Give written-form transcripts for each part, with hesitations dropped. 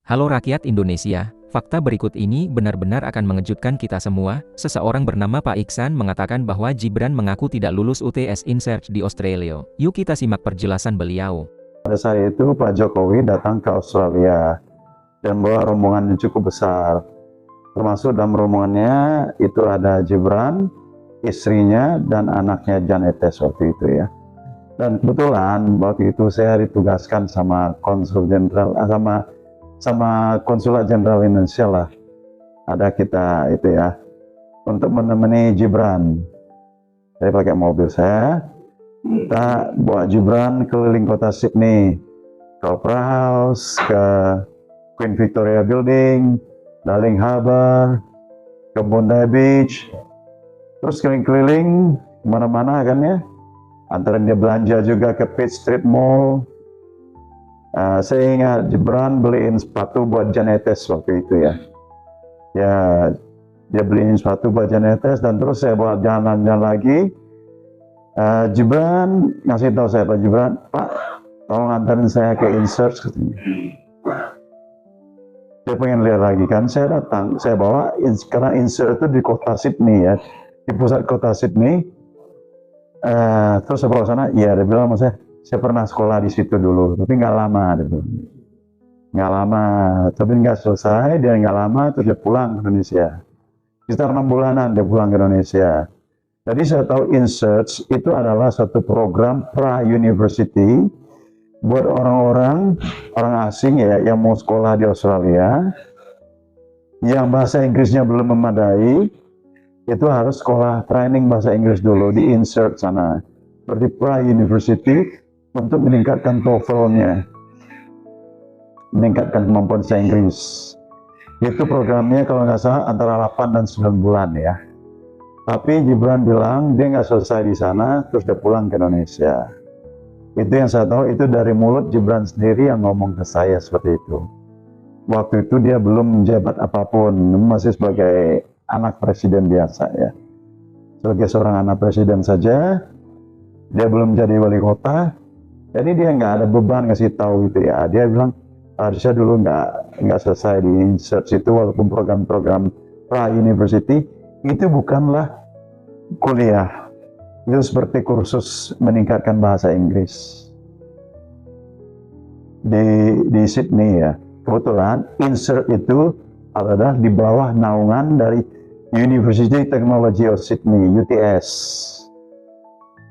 Halo rakyat Indonesia, fakta berikut ini benar-benar akan mengejutkan kita semua. Seseorang bernama Pak Iksan mengatakan bahwa Gibran mengaku tidak lulus UTS InSearch di Australia. Yuk kita simak perjelasan beliau. Pada saat itu Pak Jokowi datang ke Australia dan bawa rombongan yang cukup besar. Termasuk dalam rombongannya itu ada Gibran, istrinya, dan anaknya Jan Etes waktu itu ya. Dan kebetulan waktu itu saya ditugaskan sama konsul jenderal, sama konsulat jenderal Indonesia lah. Ada kita itu ya, untuk menemani Gibran. Saya pakai mobil saya, kita bawa Gibran keliling kota Sydney, ke Opera House, ke Queen Victoria Building, Darling Harbour, ke Bondi Beach, terus keliling-keliling kemana-mana kan ya. Antara dia belanja juga ke Pitt Street Mall. Saya ingat Gibran beliin sepatu buat Jan Etes waktu itu ya. Ya, dia beliin sepatu buat Jan Etes dan terus saya bawa jalan-jalan lagi. Gibran ngasih tahu saya, Pak Gibran, Pak, tolong antarin saya ke InSearch katanya. Dia pengen lihat lagi kan, saya datang, saya bawa, karena InSearch itu di kota Sydney ya, di pusat kota Sydney. Terus saya bawa sana, iya dia bilang sama saya pernah sekolah di situ dulu, tapi nggak lama, nggak lama, tapi nggak selesai, dia nggak lama, terus dia pulang ke Indonesia. Sekitar 6 bulanan dia pulang ke Indonesia. Jadi saya tahu InSearch itu adalah satu program pra-university buat orang asing ya yang mau sekolah di Australia, yang bahasa Inggrisnya belum memadai, itu harus sekolah training bahasa Inggris dulu di InSearch sana, seperti pra-university untuk meningkatkan TOEFL-nya, meningkatkan kemampuan bahasa Inggris. Itu programnya kalau nggak salah antara 8 dan 9 bulan ya. Tapi Gibran bilang dia nggak selesai di sana, terus dia pulang ke Indonesia. Itu yang saya tahu, itu dari mulut Gibran sendiri yang ngomong ke saya seperti itu. Waktu itu dia belum menjabat apapun, masih sebagai anak presiden biasa ya. Sebagai seorang anak presiden saja, dia belum jadi wali kota. Jadi dia nggak ada beban ngasih tahu itu ya. Dia bilang harusnya dulu nggak selesai di InSearch itu, walaupun program-program pra-university itu bukanlah kuliah, itu seperti kursus meningkatkan bahasa Inggris di Sydney ya. Kebetulan InSearch itu adalah di bawah naungan dari University Technology of Sydney (UTS)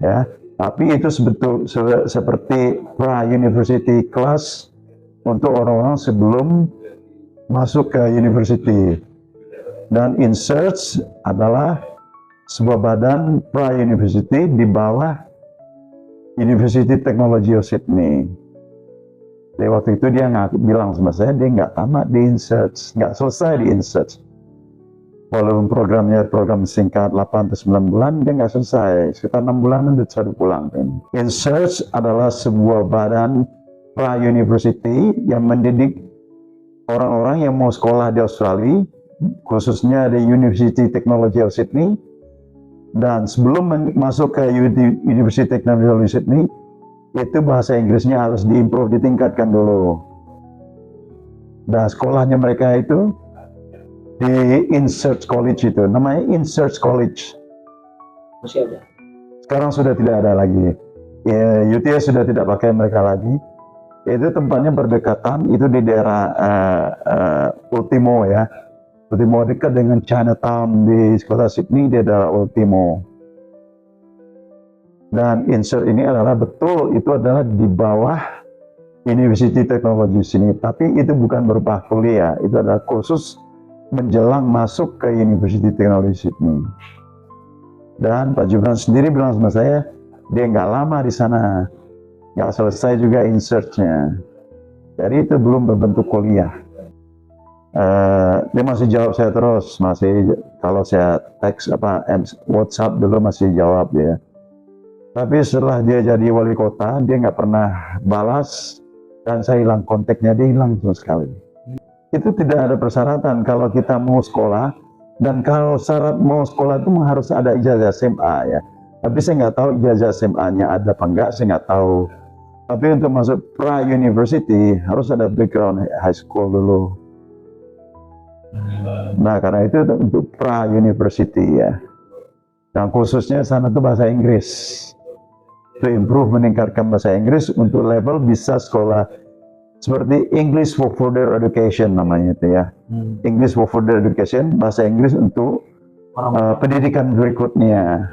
ya. Tapi itu seperti pra-university class untuk orang-orang sebelum masuk ke university. Dan InSearch adalah sebuah badan pra-university di bawah University Technology of Sydney. Jadi waktu itu dia bilang sama saya, dia nggak tamat di InSearch, nggak selesai di InSearch. Walaupun programnya program singkat 8 atau 9 bulan, dia nggak selesai. Sekitar 6 bulan dia sudah pulang. InSearch adalah sebuah badan pra-university yang mendidik orang-orang yang mau sekolah di Australia, khususnya di University Technology of Sydney. Dan sebelum masuk ke University Technology of Sydney, itu bahasa Inggrisnya harus diimprove, ditingkatkan dulu. Dan sekolahnya mereka itu di InSearch College itu, namanya InSearch College. Masih ada? Sekarang sudah tidak ada lagi. Ya, UTS sudah tidak pakai mereka lagi. Itu tempatnya berdekatan, itu di daerah Ultimo ya. Ultimo dekat dengan Chinatown di kota Sydney, di daerah Ultimo. Dan InSearch ini adalah betul, itu adalah di bawah University Technology sini. Tapi itu bukan berupa kuliah, itu adalah kursus menjelang masuk ke University Technology Sydney. Dan Pak Gibran sendiri bilang sama saya, dia nggak lama di sana, nggak selesai juga InSearch-nya. Jadi itu belum berbentuk kuliah. Dia masih jawab saya terus, masih kalau saya teks WhatsApp dulu masih jawab dia. Tapi setelah dia jadi wali kota, dia nggak pernah balas dan saya hilang kontaknya, dia hilang sama sekali. Itu tidak ada persyaratan kalau kita mau sekolah, dan kalau syarat mau sekolah itu harus ada ijazah SMA ya. Tapi saya nggak tahu ijazah SMA-nya ada apa enggak, saya nggak tahu. Tapi untuk masuk pra-university harus ada background high school dulu. Nah, karena itu untuk pra-university ya. Yang khususnya sana tuh bahasa Inggris. To improve, meningkatkan bahasa Inggris untuk level bisa sekolah seperti English for Further Education namanya itu ya. English for Further Education, bahasa Inggris untuk pendidikan berikutnya.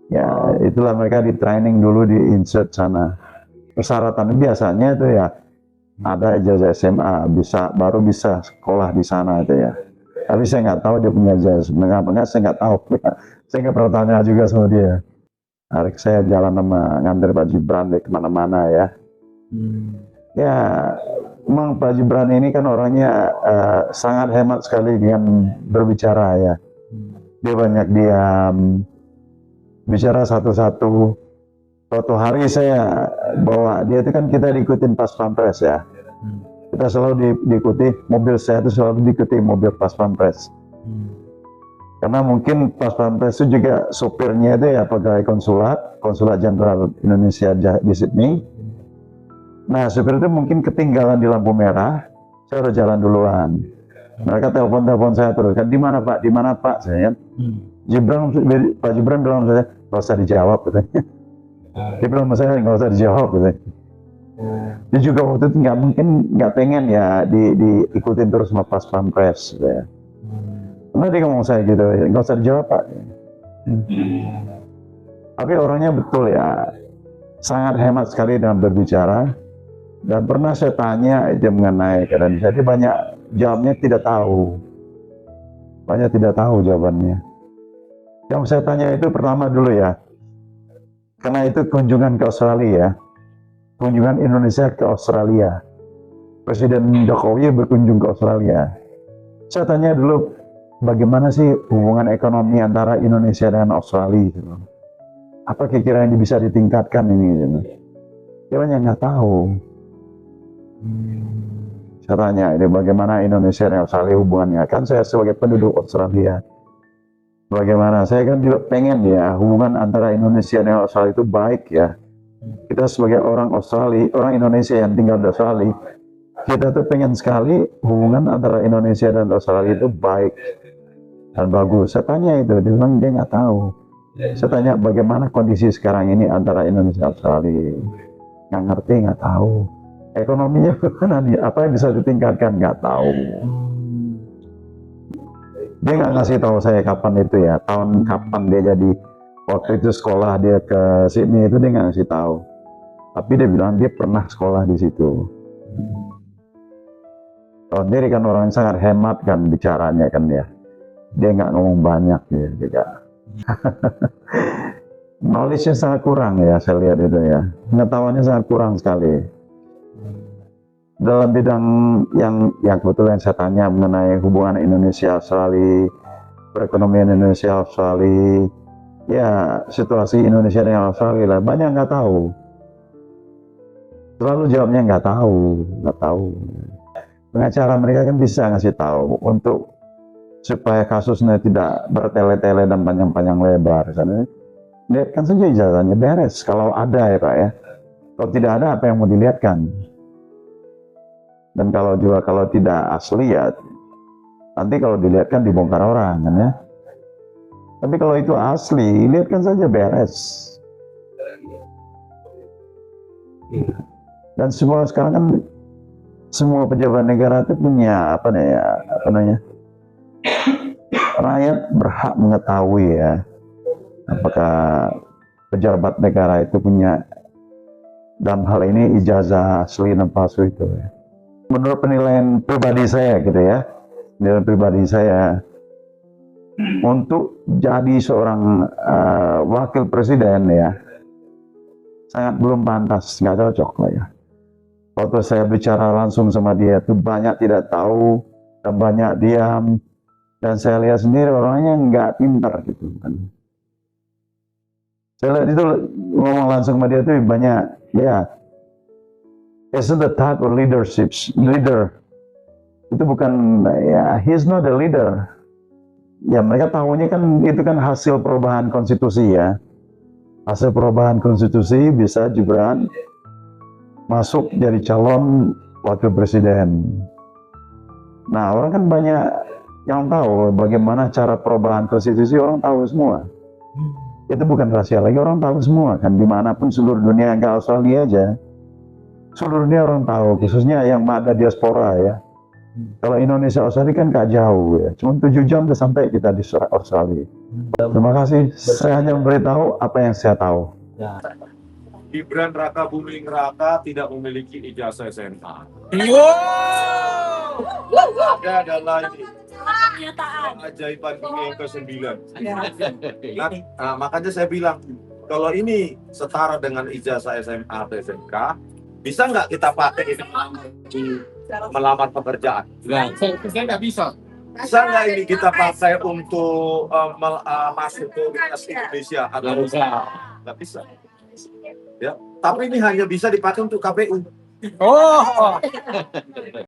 Ya, itulah mereka di training dulu di insert sana. Persyaratan biasanya itu ya ada ijazah SMA, baru bisa sekolah di sana itu ya. Tapi saya nggak tahu dia punya ijazah, mengapa saya nggak tahu. Saya nggak pernah tanya juga sama dia. Hari saya jalan sama nganter Pak Gibran deh kemana-mana ya. Ya, memang Pak Gibran ini kan orangnya sangat hemat sekali dengan berbicara ya. Dia banyak diam, bicara satu-satu. Suatu hari saya bawa dia itu kan kita diikutin pas pampres ya. Kita selalu diikuti, mobil saya itu selalu diikuti mobil pas pampres. Karena mungkin pas pampres itu juga sopirnya itu ya pegawai konsulat jenderal Indonesia di Sydney. Nah, supir itu mungkin ketinggalan di lampu merah, saya udah jalan duluan. Mereka telepon saya terus, kan di mana Pak, di mana Pak? Saya kan, Pak Gibran bilang saya, nggak usah dijawab katanya. Dia bilang sama saya nggak usah dijawab katanya. Dia juga waktu itu nggak pengen ya diikutin terus sama pas pampres. Ya. Karena dia ngomong saya gitu, nggak usah dijawab Pak. Tapi orangnya betul ya, sangat hemat sekali dalam berbicara. Dan pernah saya tanya dia mengenai keadaan saya, dia banyak jawabnya tidak tahu. Banyak tidak tahu jawabannya. Yang saya tanya itu pertama dulu ya, karena itu kunjungan ke Australia, kunjungan Indonesia ke Australia. Presiden Jokowi berkunjung ke Australia. Saya tanya dulu, bagaimana sih hubungan ekonomi antara Indonesia dan Australia? Gitu. Apa kira-kira yang bisa ditingkatkan ini? Gitu. Dia banyak nggak tahu. Saya tanya, ini bagaimana Indonesia dan Australia hubungannya? Kan saya sebagai penduduk Australia. Bagaimana? Saya kan juga pengen ya hubungan antara Indonesia dan Australia itu baik ya. Kita sebagai orang Australia, orang Indonesia yang tinggal di Australia, kita tuh pengen sekali hubungan antara Indonesia dan Australia itu baik dan bagus. Saya tanya itu, dia bilang dia nggak tahu. Saya tanya bagaimana kondisi sekarang ini antara Indonesia dan Australia, nggak ngerti, nggak tahu. Ekonominya apa yang bisa ditingkatkan nggak tahu. Dia nggak ngasih tahu saya kapan itu ya, tahun kapan dia jadi waktu itu sekolah dia ke Sydney itu dia nggak ngasih tahu. Tapi dia bilang dia pernah sekolah di situ. Oh, dia kan orang yang sangat hemat kan bicaranya kan ya. Dia nggak ngomong banyak ya juga. Knowledge-nya sangat kurang ya saya lihat itu ya. Pengetahuannya sangat kurang sekali. Dalam bidang yang kebetulan saya tanya mengenai hubungan Indonesia Australia, perekonomian Indonesia Australia, ya situasi Indonesia dengan Australia lah banyak nggak tahu. Selalu jawabnya nggak tahu. Pengacara mereka kan bisa ngasih tahu untuk supaya kasusnya tidak bertele-tele dan panjang-panjang lebar. Lihatkan saja ijazahnya beres kalau ada ya Pak ya. Kalau tidak ada apa yang mau dilihatkan? Dan kalau tidak asli ya nanti kalau dilihatkan dibongkar orang kan ya. Tapi kalau itu asli, lihatkan saja beres. Dan semua sekarang kan semua pejabat negara itu punya apa namanya? Rakyat berhak mengetahui ya apakah pejabat negara itu punya dalam hal ini ijazah asli dan palsu itu ya. Menurut penilaian pribadi saya gitu ya, penilaian pribadi saya untuk jadi seorang wakil presiden ya sangat belum pantas, nggak cocok lah ya. Waktu saya bicara langsung sama dia itu banyak tidak tahu dan banyak diam dan saya lihat sendiri orangnya nggak pintar gitu kan. Saya lihat itu ngomong langsung sama dia itu banyak ya. Isn't the type of leader. Itu bukan ya, he's not a leader. Ya mereka tahunya kan itu kan hasil perubahan konstitusi ya. hasil perubahan konstitusi bisa Gibran masuk jadi calon wakil presiden. Nah, orang kan banyak yang tahu bagaimana cara perubahan konstitusi, orang tahu semua. Itu bukan rahasia lagi, orang tahu semua kan, dimanapun seluruh dunia, nggak Australia aja. Seluruh dunia orang tahu, khususnya yang ada diaspora ya. Kalau Indonesia Australia kan gak jauh ya, cuma 7 jam udah sampai kita di Australia. Terima kasih, saya hanya memberitahu apa yang saya tahu. Gibran Raka Buming Raka tidak memiliki ijazah SMA. Ada lagi keajaiban dunia yang ke-9. Nah, makanya saya bilang, kalau ini setara dengan ijazah SMA atau SMK, bisa nggak kita pakai ini melamar pekerjaan? Saya nggak bisa. Bisa nggak ini kita pakai untuk masuk ke Universitas Indonesia? Atau nggak bisa. Ya, tapi ini hanya bisa dipakai untuk KPU. Oh.